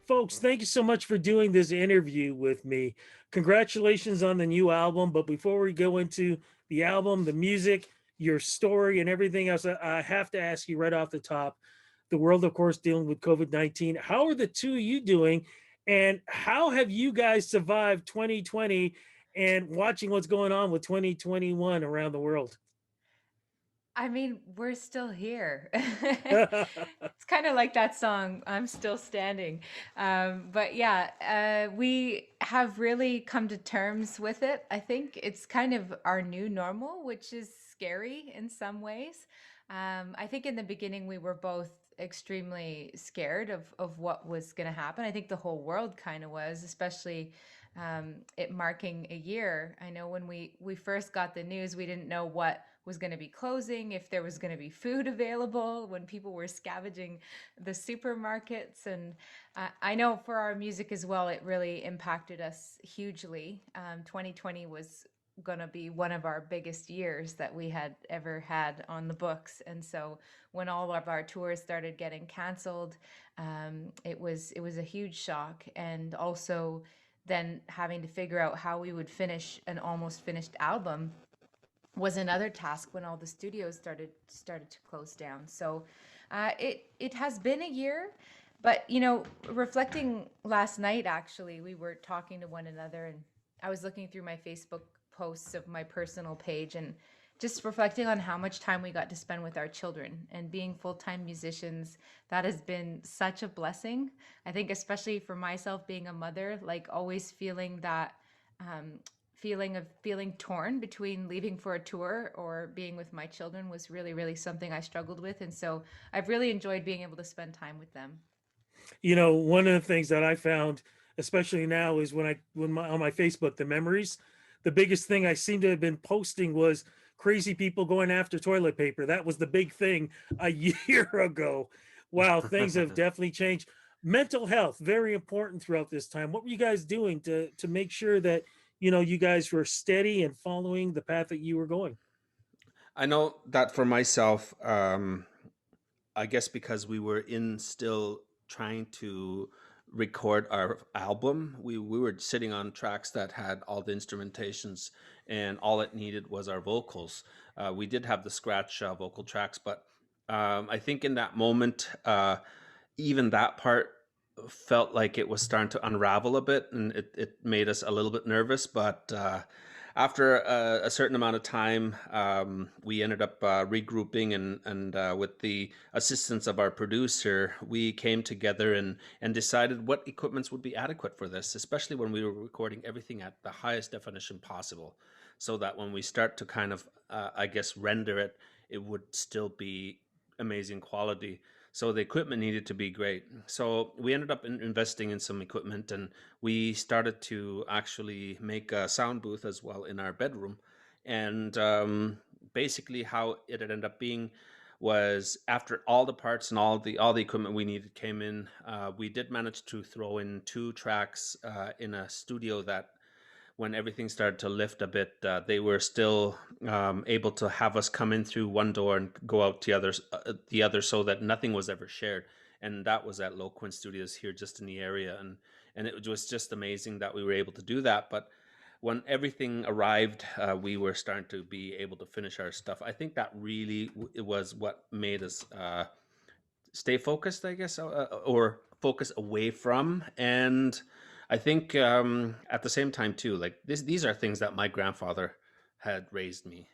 Folks, thank you so much for doing this interview with me. Congratulations on the new album. But before we go into the album, the music, your story, and everything else, I have to ask you right off the top, the world, of course, dealing with COVID-19. How are the two of you doing? And how have you guys survived 2020 and watching what's going on with 2021 around the world? I mean, we're still here. It's kind of like that song, I'm Still Standing. But yeah, we have really come to terms with it. I think it's kind of our new normal, which is scary in some ways. I think in the beginning, we were both extremely scared of what was going to happen. I think the whole world kind of was, especially it marking a year. I know when we first got the news, we didn't know what was going to be closing, if there was going to be food available, when people were scavenging the supermarkets. And I know for our music as well, it really impacted us hugely. 2020 was going to be one of our biggest years that we had ever had on the books. And so when all of our tours started getting canceled, it was a huge shock. And also then having to figure out how we would finish an almost finished album was another task when all the studios started to close down. So it has been a year, but reflecting last night, actually, we were talking to one another, and I was looking through my Facebook posts of my personal page and just reflecting on how much time we got to spend with our children and being full-time musicians. That has been such a blessing. I think especially for myself being a mother, like always feeling that um, feeling torn between leaving for a tour or being with my children was really, really something I struggled with. And so I've really enjoyed being able to spend time with them. One of the things that I found, especially now, is on my Facebook, the memories, the biggest thing I seem to have been posting was crazy people going after toilet paper. That was the big thing a year ago. Wow, things have definitely changed. Mental health, very important throughout this time. What were you guys doing to make sure that you guys were steady and following the path that you were going? I know that for myself, I guess because we were in still trying to record our album, we were sitting on tracks that had all the instrumentations, and all it needed was our vocals. We did have the scratch vocal tracks, but I think in that moment, even that part felt like it was starting to unravel a bit, and it made us a little bit nervous. But after a certain amount of time, we ended up regrouping, and with the assistance of our producer, we came together and decided what equipments would be adequate for this, especially when we were recording everything at the highest definition possible, so that when we start to kind of, I guess, render it, it would still be amazing quality. So the equipment needed to be great. So we ended up investing in some equipment, and we started to actually make a sound booth as well in our bedroom. And basically, how it ended up being was after all the parts and all the equipment we needed came in, we did manage to throw in two tracks in a studio that when everything started to lift a bit, they were still able to have us come in through one door and go out the other, so that nothing was ever shared. And that was at Low Quinn Studios here, just in the area, and it was just amazing that we were able to do that. But when everything arrived, we were starting to be able to finish our stuff. I think that really it was what made us stay focused, I guess, or focus away from. And I think at the same time too, like these are things that my grandfather had raised me.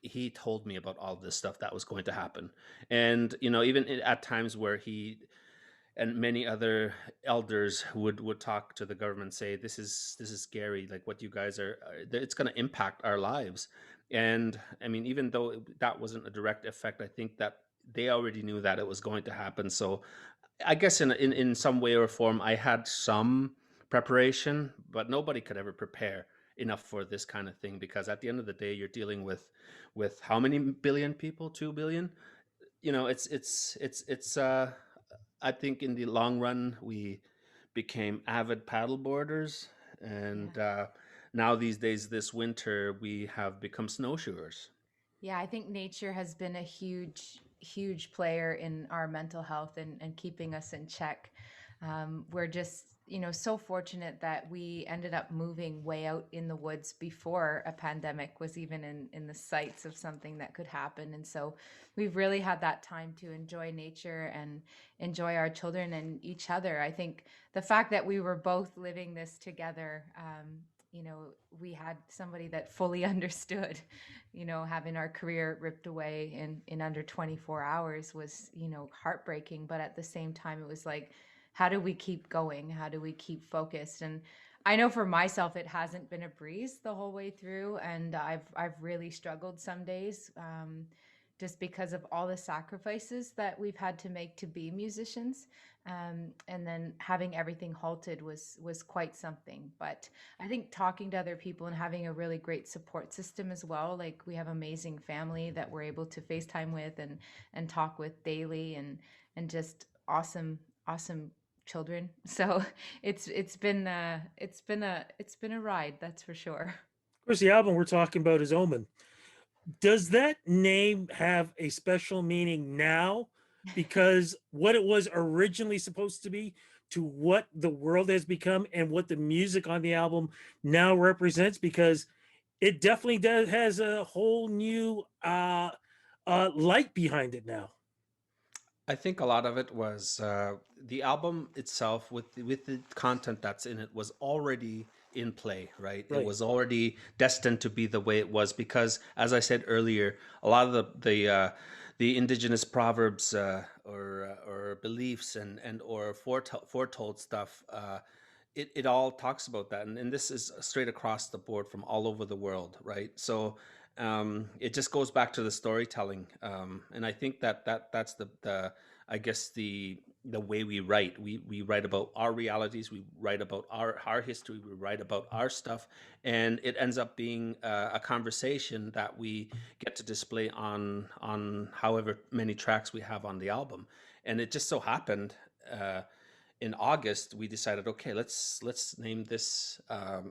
He told me about all this stuff that was going to happen, and even at times where he and many other elders would talk to the government, say this is scary, like what you guys it's going to impact our lives. And I mean, even though that wasn't a direct effect, I think that they already knew that it was going to happen. So I guess in some way or form, I had some preparation, but nobody could ever prepare enough for this kind of thing, because at the end of the day, you're dealing with how many billion people? 2 billion. It's I think in the long run, we became avid paddleboarders, Yeah. and now these days, this winter, we have become snowshoers. Yeah, I think nature has been a huge, huge player in our mental health and keeping us in check. We're just, so fortunate that we ended up moving way out in the woods before a pandemic was even in the sights of something that could happen. And so we've really had that time to enjoy nature and enjoy our children and each other. I think the fact that we were both living this together, we had somebody that fully understood, having our career ripped away in under 24 hours was, heartbreaking. But at the same time, it was like, how do we keep going? How do we keep focused? And I know for myself, it hasn't been a breeze the whole way through, and I've really struggled some days, just because of all the sacrifices that we've had to make to be musicians, and then having everything halted was quite something. But I think talking to other people and having a really great support system as well. Like we have amazing family that we're able to FaceTime with and talk with daily, and just awesome children. So it's been a ride, that's for sure. Of course, the album we're talking about is Omen. Does that name have a special meaning now? Because what it was originally supposed to be to what the world has become and what the music on the album now represents, because it definitely does has a whole new light behind it now. I think a lot of it was the album itself with the content that's in it was already in play, right? It Right. was already destined to be the way it was because, as I said earlier, a lot of the indigenous proverbs or beliefs and or foretold stuff. It all talks about that, and this is straight across the board from all over the world, right? So it just goes back to the storytelling, and I think that's the I guess the way we write. We write about our realities, we write about our history, we write about our stuff, and it ends up being a conversation that we get to display on however many tracks we have on the album. And it just so happened. In August, we decided, okay, let's name this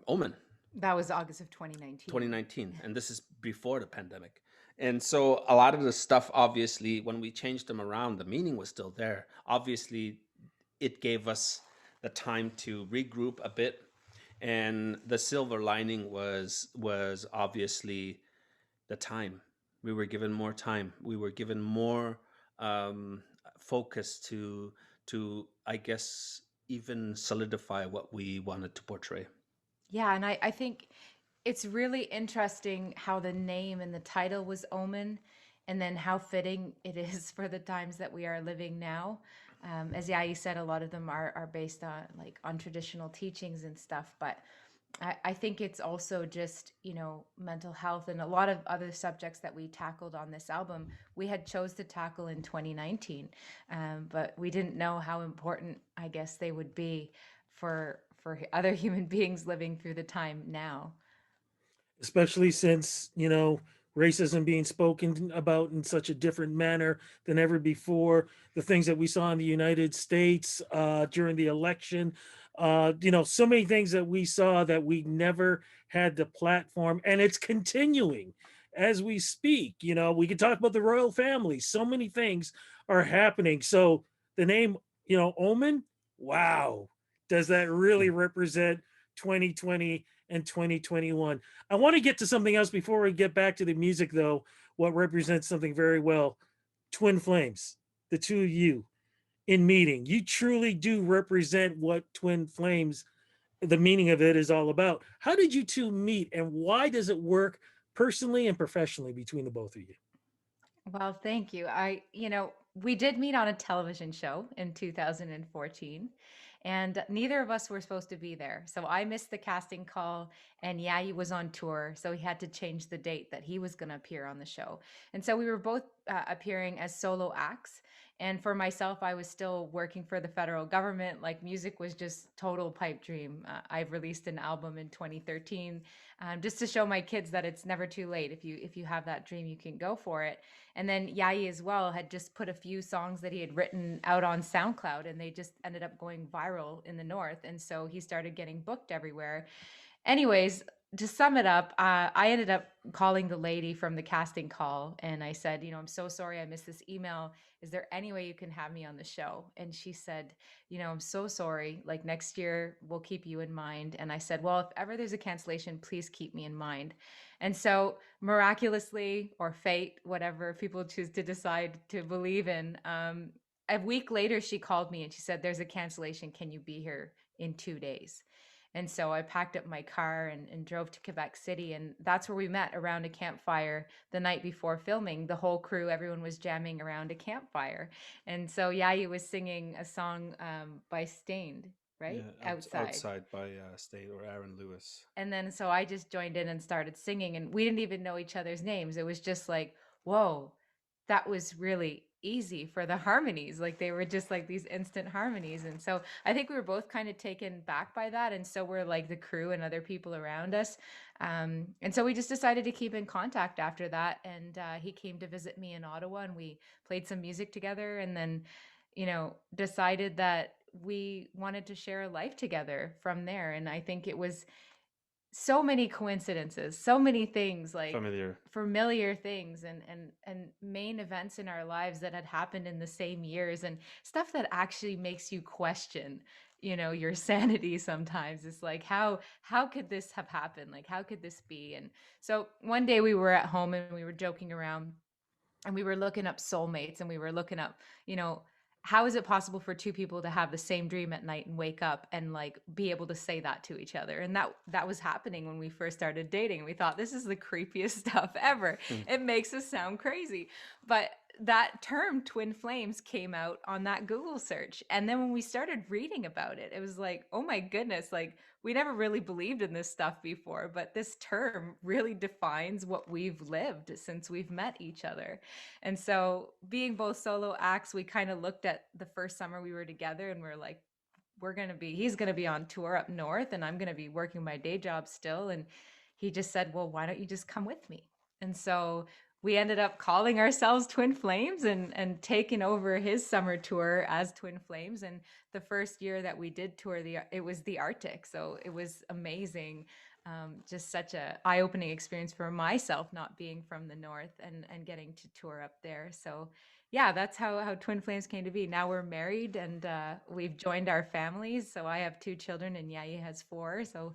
Omen That was August of 2019. 2019, and this is before the pandemic. And so a lot of the stuff, obviously, when we changed them around, the meaning was still there. Obviously, it gave us the time to regroup a bit, and the silver lining was obviously the time. We were given more time. We were given more focus to I guess even solidify what we wanted to portray. Yeah, and I think it's really interesting how the name and the title was Omen, and then how fitting it is for the times that we are living now. As Yai said, a lot of them are based on on traditional teachings and stuff, but I think it's also just, mental health and a lot of other subjects that we tackled on this album. We had chose to tackle in 2019, but we didn't know how important, I guess, they would be for other human beings living through the time now. Especially since racism being spoken about in such a different manner than ever before, the things that we saw in the United States during the election, so many things that we saw that we never had the platform, and it's continuing as we speak. We can talk about the royal family, so many things are happening. So the name, Omen, wow, does that really represent 2020 and 2021? I want to get to something else before we get back to the music, though. What represents something very well: twin flames, the two of you in meeting. You truly do represent what twin flames, the meaning of it, is all about. How did you two meet, and why does it work personally and professionally between the both of you? Well, thank you. We did meet on a television show in 2014, and neither of us were supposed to be there. So I missed the casting call, and Yayi was on tour, so he had to change the date that he was going to appear on the show. And so we were both appearing as solo acts. And for myself, I was still working for the federal government. Like music was just total pipe dream. I've released an album in 2013, just to show my kids that it's never too late. If you have that dream, you can go for it. And then Yai as well had just put a few songs that he had written out on SoundCloud, and they just ended up going viral in the North. And so he started getting booked everywhere. anyways, to sum it up, I ended up calling the lady from the casting call and I said, I'm so sorry I missed this email. Is there any way you can have me on the show? And she said, I'm so sorry. Like next year, we'll keep you in mind. And I said, well, if ever there's a cancellation, please keep me in mind. And so miraculously, or fate, whatever people choose to decide to believe in, a week later, she called me and she said, there's a cancellation. Can you be here in 2 days? And so I packed up my car and drove to Quebec City. And that's where we met around a campfire the night before filming. The whole crew, everyone was jamming around a campfire. And so Yayi was singing a song by Stained, right? Yeah, Outside. outside by State or Aaron Lewis. And then so I just joined in and started singing. And we didn't even know each other's names. It was just like, whoa, that was really easy for the harmonies. Like they were just like these instant harmonies. And so I think we were both kind of taken back by that. And so were like the crew and other people around us. And so we just decided to keep in contact after that. And he came to visit me in Ottawa and we played some music together and then, decided that we wanted to share a life together from there. And I think it was so many coincidences, so many things like Familiar. familiar things and main events in our lives that had happened in the same years and stuff that actually makes you question your sanity sometimes. It's like how could this have happened? Like how could this be? And so one day we were at home and we were joking around and we were looking up soulmates and we were looking up, how is it possible for two people to have the same dream at night and wake up and like be able to say that to each other? And that was happening when we first started dating. We thought this is the creepiest stuff ever. It makes us sound crazy. But that term twin flames came out on that Google search. And then when we started reading about it, it was like, oh my goodness, like we never really believed in this stuff before, but this term really defines what we've lived since we've met each other. And so, being both solo acts, we kind of looked at the first summer we were together and we're like, he's going to be on tour up north and I'm going to be working my day job still. And he just said, well, why don't you just come with me? And so we ended up calling ourselves Twin Flames and taking over his summer tour as Twin Flames. And the first year that we did tour, it was the Arctic. So it was amazing. Just such a eye-opening experience for myself, not being from the north and getting to tour up there. So yeah, that's how Twin Flames came to be. Now we're married and we've joined our families. So I have 2 children and Yayi has 4. So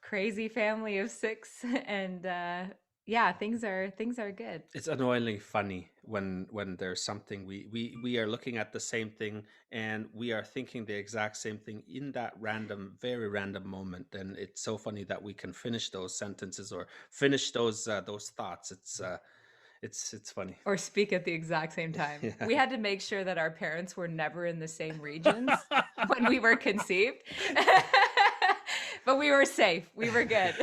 crazy family of 6. And yeah, things are good. It's annoyingly funny when there's something we are looking at the same thing and we are thinking the exact same thing in that random, very random moment. And it's so funny that we can finish those sentences or finish those thoughts. It's funny. Or speak at the exact same time. Yeah. We had to make sure that our parents were never in the same regions when we were conceived. But we were safe. We were good.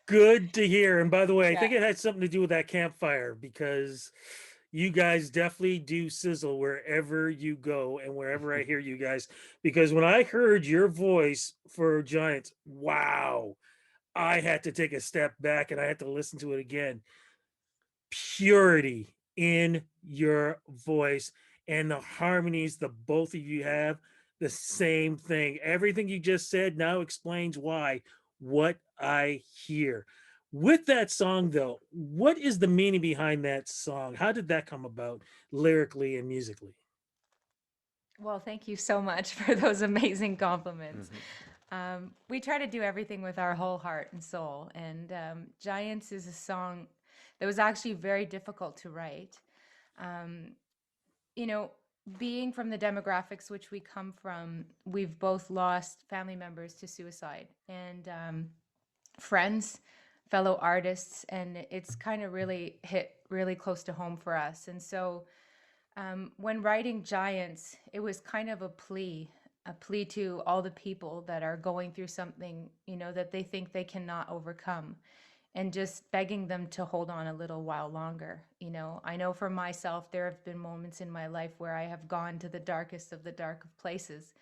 Good to hear. And by the way, I think Yeah. it had something to do with that campfire because you guys definitely do sizzle wherever you go and wherever I hear you guys. Because when I heard your voice for Giants, wow, I had to take a step back and I had to listen to it again. Purity in your voice and the harmonies the both of you have, the same thing. Everything you just said now explains why what I hear. With that song, though, what is the meaning behind that song? How did that come about lyrically and musically? Well, thank you so much for those amazing compliments. Mhm. We try to do everything with our whole heart and soul. And Giants is a song that was actually very difficult to write. Um, you know, being from the demographics which we come from, we've both lost family members to suicide and friends, fellow artists, and it's kind of really hit really close to home for us. And so when writing Giants, it was kind of a plea to all the people that are going through something, that they think they cannot overcome, and just begging them to hold on a little while longer. I know for myself, there have been moments in my life where I have gone to the darkest of the dark of places,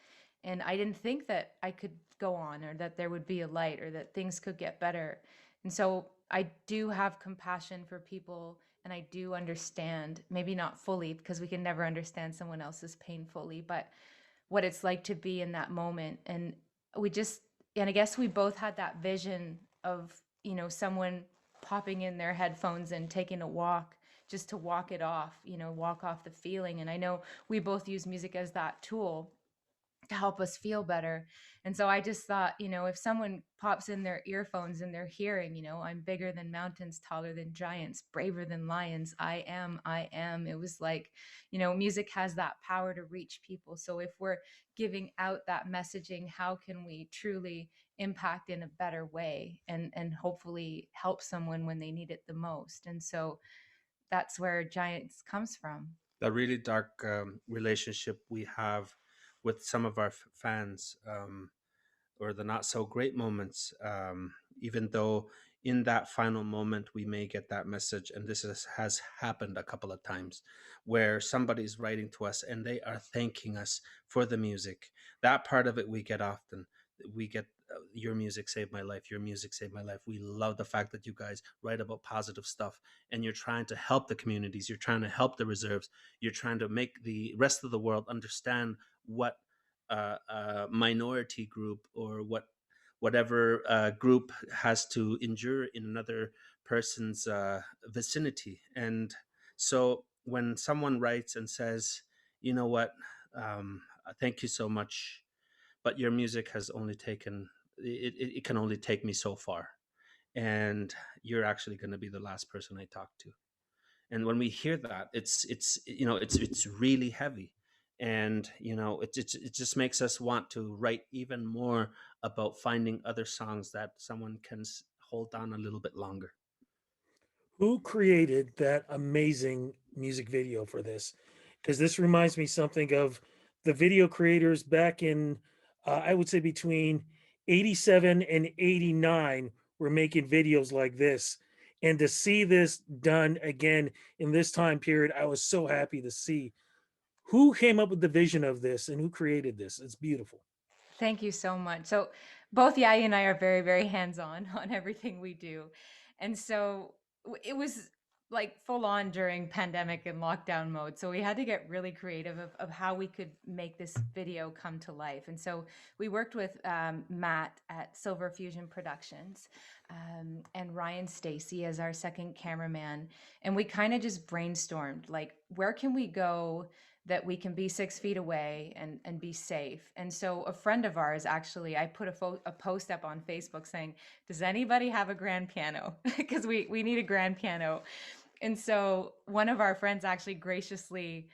and I didn't think that I could go on or that there would be a light or that things could get better. And so I do have compassion for people and I do understand, maybe not fully because we can never understand someone else's pain fully, but what it's like to be in that moment. And we just and I guess we both had that vision of, someone popping in their headphones and taking a walk just to walk it off, walk off the feeling. And I know we both use music as that tool to help us feel better. And so I just thought, if someone pops in their earphones and they're hearing, I'm bigger than mountains, taller than giants, braver than lions, I am. It was like, music has that power to reach people. So if we're giving out that messaging, how can we truly impact in a better way and hopefully help someone when they need it the most? And so that's where Giants comes from. The really dark relationship we have with some of our fans, or the not so great moments, even though in that final moment we may get that message. And has happened a couple of times where somebody's writing to us and they are thanking us for the music. That part of it we get often. We get, your music saved my life, your music saved my life. We love the fact that you guys write about positive stuff and you're trying to help the communities, you're trying to help the reserves, you're trying to make the rest of the world understand what minority group or whatever group has to endure in another person's vicinity. And so when someone writes and says, you know what, thank you so much, but your music has only taken it can only take me so far, and you're actually going to be the last person I talk to. And when we hear that, it's really heavy. And it just makes us want to write even more about finding other songs that someone can hold on a little bit longer. Who created that amazing music video for this? Because this reminds me something of the video creators back in, I would say between 87 and 89 were making videos like this. And to see this done again in this time period, I was so happy to see. Who came up with the vision of this and who created this? It's beautiful. Thank you so much. So both Yai and I are very, very hands-on on everything we do. And so it was like full on during pandemic and lockdown mode. So we had to get really creative of how we could make this video come to life. And so we worked with Matt at Silver Fusion Productions, and Ryan Stacy as our second cameraman. And we kind of just brainstormed like, where can we go that we can be 6 feet away and be safe. And so a friend of ours, actually, I put a post up on Facebook saying, does anybody have a grand piano? Because we need a grand piano. And so one of our friends actually graciously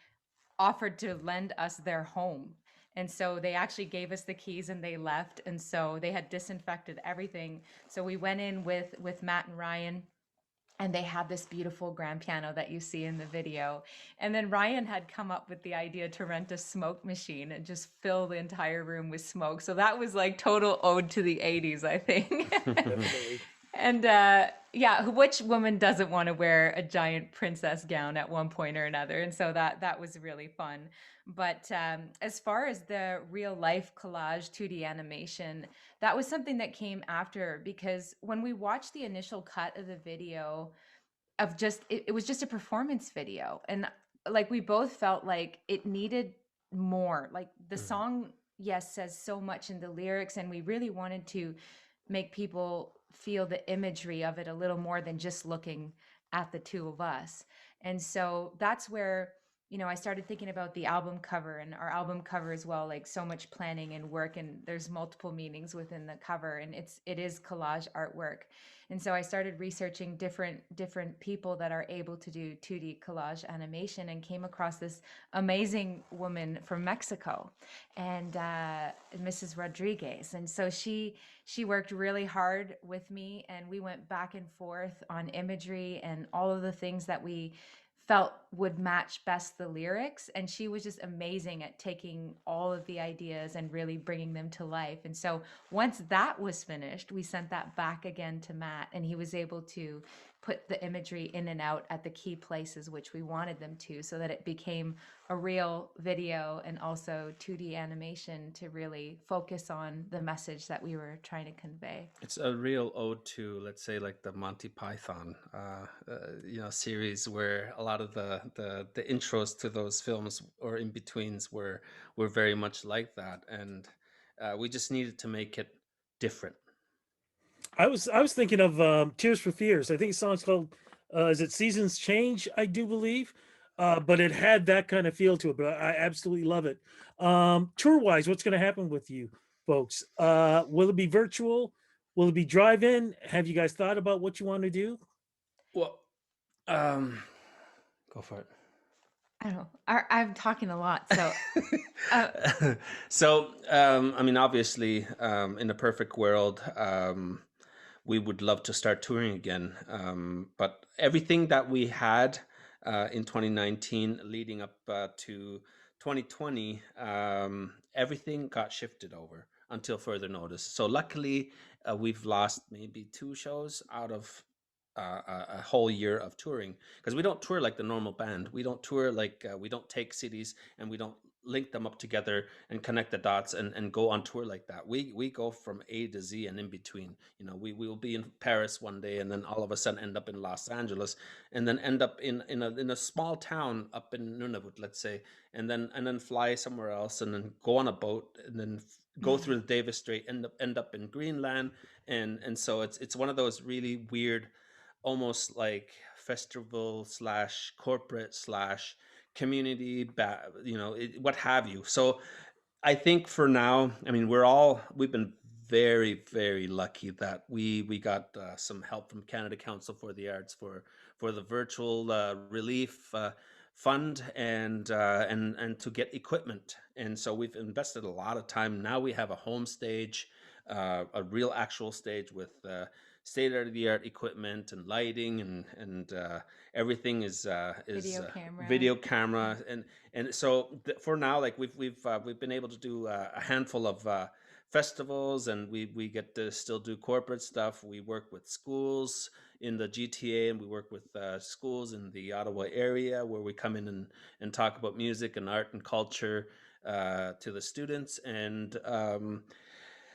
offered to lend us their home. And so they actually gave us the keys and they left. And so they had disinfected everything. So we went in with Matt and Ryan, and they had this beautiful grand piano that you see in the video. And then Ryan had come up with the idea to rent a smoke machine and just fill the entire room with smoke. So that was like total ode to the 80s, I think. Definitely. And yeah, which woman doesn't want to wear a giant princess gown at one point or another? And so that was really fun. But as far as the real life collage 2D animation, that was something that came after, because when we watched the initial cut of the video, of just it was just a performance video, and like we both felt like it needed more. Like the Mhm. song, yes, says so much in the lyrics, and we really wanted to make people feel the imagery of it a little more than just looking at the two of us. And so that's where, I started thinking about the album cover, and our album cover as well, like so much planning and work, and there's multiple meanings within the cover, and it is collage artwork. And so I started researching different people that are able to do 2D collage animation, and came across this amazing woman from Mexico, and Mrs. Rodriguez. And so she worked really hard with me, and we went back and forth on imagery and all of the things that we felt would match best the lyrics. And she was just amazing at taking all of the ideas and really bringing them to life. And so once that was finished, we sent that back again to Matt, and he was able to put the imagery in and out at the key places which we wanted them to, so that it became a real video and also 2D animation to really focus on the message that we were trying to convey. It's a real ode to, let's say, like the Monty Python, series, where a lot of the intros to those films or in betweens were very much like that, and we just needed to make it different. I was thinking of Tears for Fears. I think the song's called is it Seasons Change, I do believe. But it had that kind of feel to it, but I absolutely love it. Tour wise, what's going to happen with you folks? Will it be virtual? Will it be drive in? Have you guys thought about what you want to do? Well, um, go for I don't know. I'm talking a lot, so uh, it. So, I mean, obviously, in a perfect world, we would love to start touring again. But everything that we had in 2019 leading up to 2020, everything got shifted over until further notice. So luckily, we've lost maybe two shows out of a whole year of touring, because we don't tour like the normal band. We don't tour like we don't take cities and we don't link them up together and connect the dots and go on tour like that. We go from A to Z and in between. You know, we will be in Paris one day and then all of a sudden end up in Los Angeles, and then end up in a small town up in Nunavut, let's say, and then fly somewhere else and then go on a boat and then go through the Davis Strait, end up in Greenland. And so it's one of those really weird, almost like festival slash corporate slash community, what have you. So I think for now, I mean, we've been very, very lucky that we got some help from Canada Council for the Arts for the virtual relief fund, and to get equipment. And so we've invested a lot of time. Now we have a home stage, a real actual stage with state of the art equipment and lighting, and everything is video camera. video camera. And so for now, like we've been able to do a handful of festivals, and we get to still do corporate stuff. We work with schools in the GTA, and we work with schools in the Ottawa area, where we come in and talk about music and art and culture to the students. And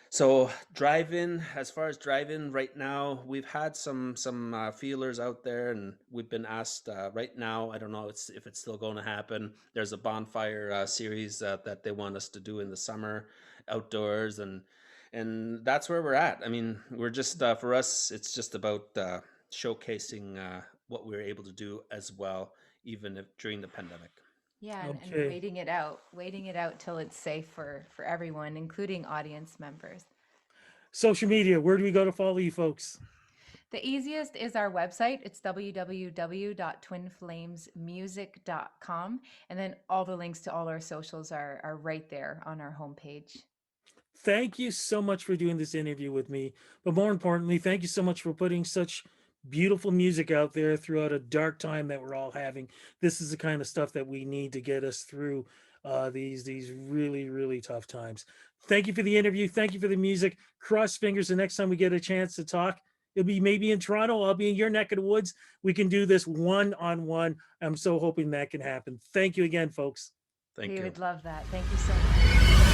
so drive-in, as far as drive-in right now, we've had some feelers out there, and we've been asked right now. I don't know if it's still going to happen. There's a bonfire series that they want us to do in the summer, outdoors, and that's where we're at. I mean, we're just for us, it's just about showcasing what we're able to do as well, even if during the pandemic. Yeah, and Okay. waiting it out till it's safe for everyone, including audience members. Social media, where do we go to follow you folks? The easiest is our website. It's www.twinflamesmusic.com. And then all the links to all our socials are right there on our homepage. Thank you so much for doing this interview with me. But more importantly, thank you so much for putting such beautiful music out there throughout a dark time that we're all having. This is the kind of stuff that we need to get us through these really, really tough times. Thank you for the interview. Thank you for the music. Cross fingers the next time we get a chance to talk. It'll be maybe in Toronto. I'll be in your neck of the woods. We can do this one on one. I'm so hoping that can happen. Thank you again, folks. Thank We you. would love that. Thank you so much.